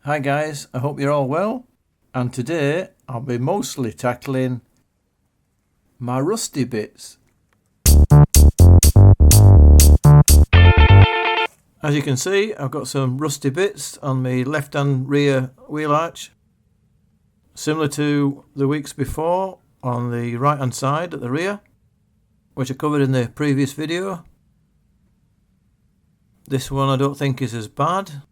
Hi guys, I hope you're all well, and today I'll be mostly tackling my rusty bits. As you can see, I've got some rusty bits on my left hand rear wheel arch, similar to the weeks before on the right hand side at the rear, which I covered in the previous video. This one I don't think is as bad.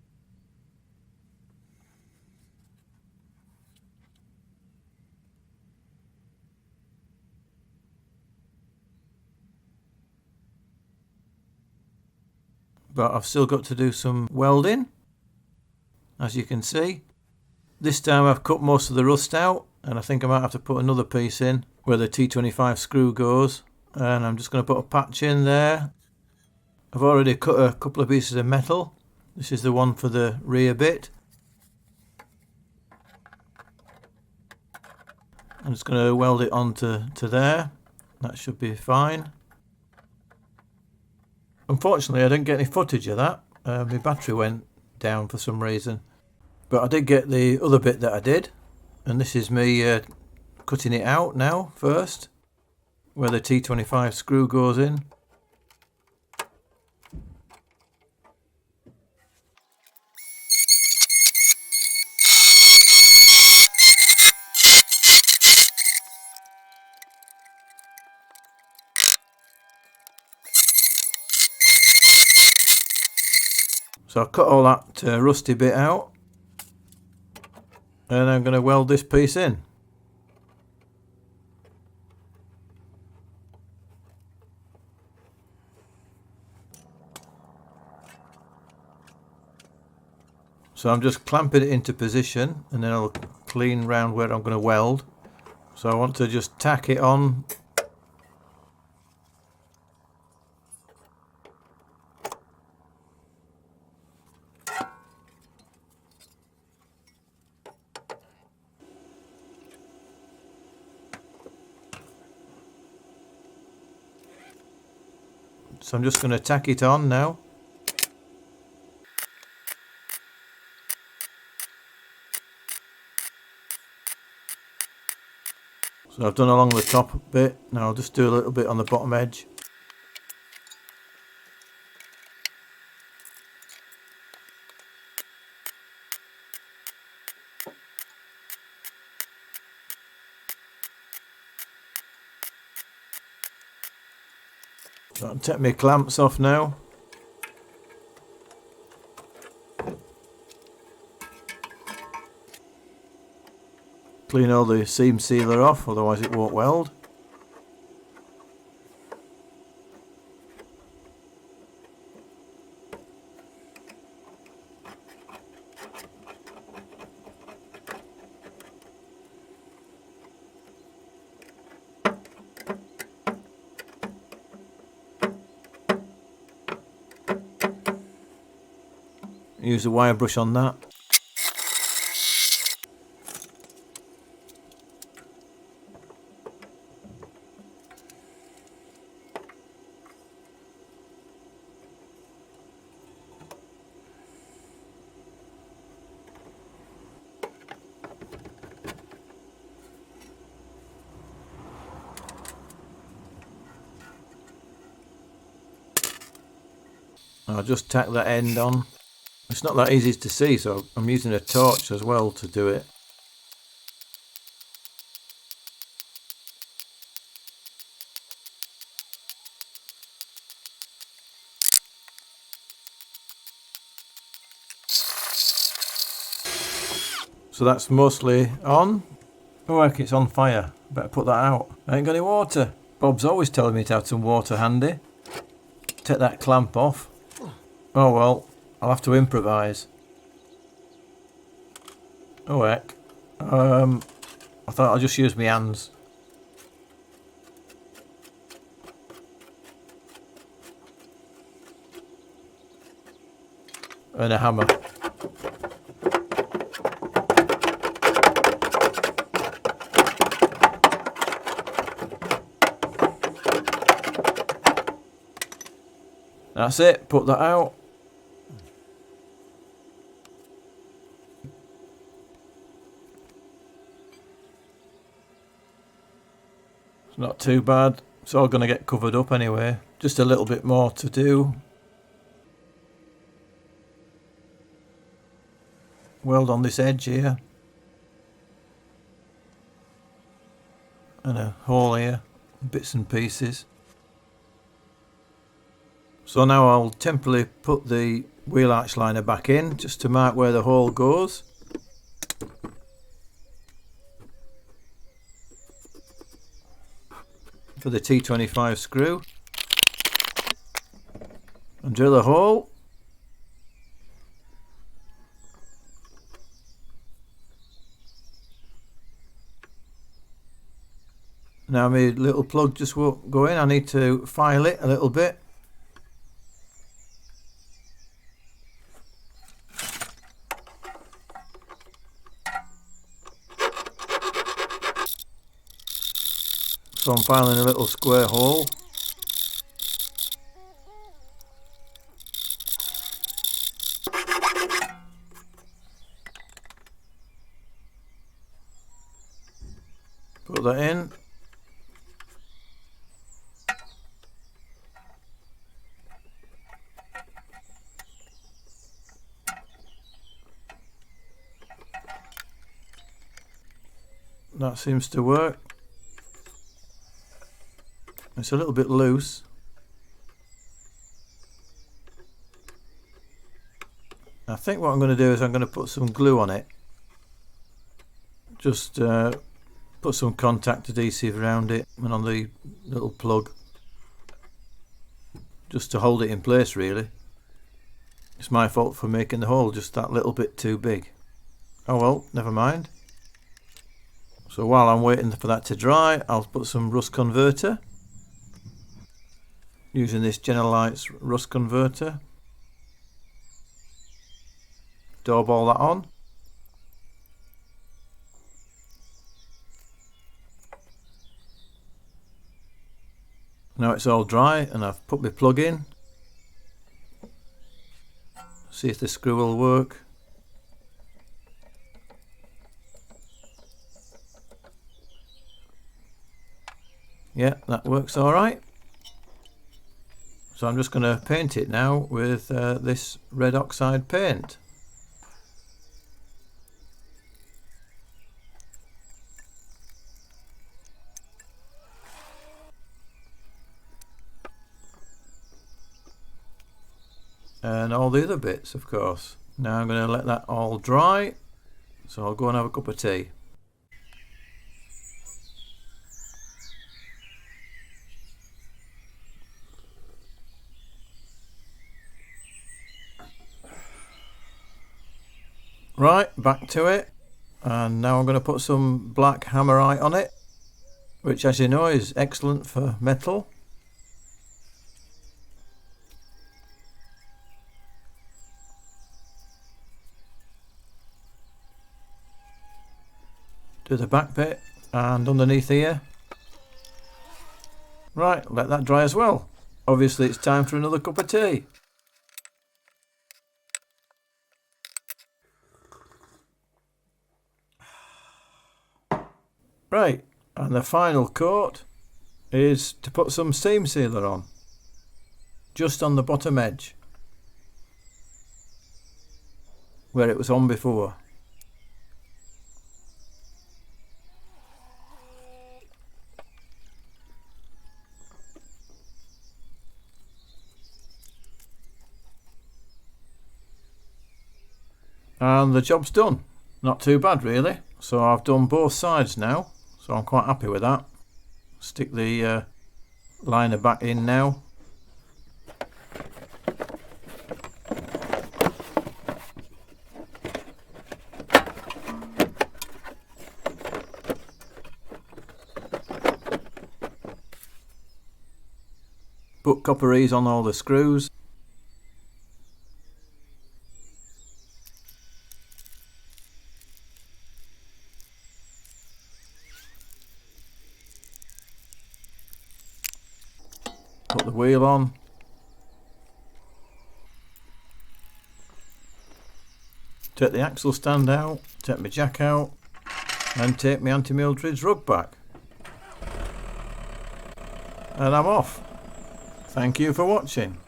But I've still got to do some welding, as you can see. This time I've cut most of the rust out, and I think I might have to put another piece in where the T25 screw goes, and I'm just going to put a patch in there. I've already cut a couple of pieces of metal. This is the one for the rear bit. I'm just going to weld it onto there. That should be fine. Unfortunately, I didn't get any footage of that. My battery went down for some reason. But I did get the other bit that I did. And this is me cutting it out now first, where the T25 screw goes in. So I've cut all that rusty bit out, and I'm going to weld this piece in. So I'm just clamping it into position, and then I'll clean round where I'm going to weld. So I want to just tack it on. So I'm just going to tack it on now. So I've done along the top bit, now I'll just do a little bit on the bottom edge. So I'll take my clamps off now. Clean all the seam sealer off, otherwise it won't weld. Use a wire brush on that. I'll just tack that end on. It's not that easy to see, so I'm using a torch as well to do it. So that's mostly on. Oh heck, it's on fire. Better put that out. I ain't got any water. Bob's always telling me to have some water handy. Take that clamp off. Oh well, I'll have to improvise. Oh heck. I thought I'll just use my hands. And a hammer. That's it, put that out. It's not too bad. It's all going to get covered up anyway. Just a little bit more to do. Weld on this edge here. And a hole here. Bits and pieces. So now I'll temporarily put the wheel arch liner back in just to mark where the hole goes. For the T25 screw. And drill a hole. Now my little plug just won't go in. I need to file it a little bit. So I'm filing a little square hole. Put that in. That seems to work. It's a little bit loose. I think what I'm going to do is I'm going to put some glue on it. Just put some contact adhesive around it and on the little plug. Just to hold it in place really. It's my fault for making the hole just that little bit too big. Oh well, never mind. So while I'm waiting for that to dry, I'll put some rust converter. Using this Generalites rust converter. Daub all that on. Now it's all dry and I've put my plug in. See if the screw will work. Yeah, that works alright. So I'm just going to paint it now with this red oxide paint. And all the other bits, of course. Now I'm going to let that all dry. So I'll go and have a cup of tea. Right, back to it, and now I'm going to put some black hammerite on it, which as you know is excellent for metal. Do the back bit and underneath here. Right, let that dry as well. Obviously it's time for another cup of tea. Right, and the final coat is to put some seam sealer on, just on the bottom edge, where it was on before. And the job's done. Not too bad really. So I've done both sides now. So I'm quite happy with that. Stick the liner back in now. Put copper E's on all the screws. Put the wheel on. Take the axle stand out, take my jack out, and take my anti-Mildred's rug back. and I'm off. Thank you for watching.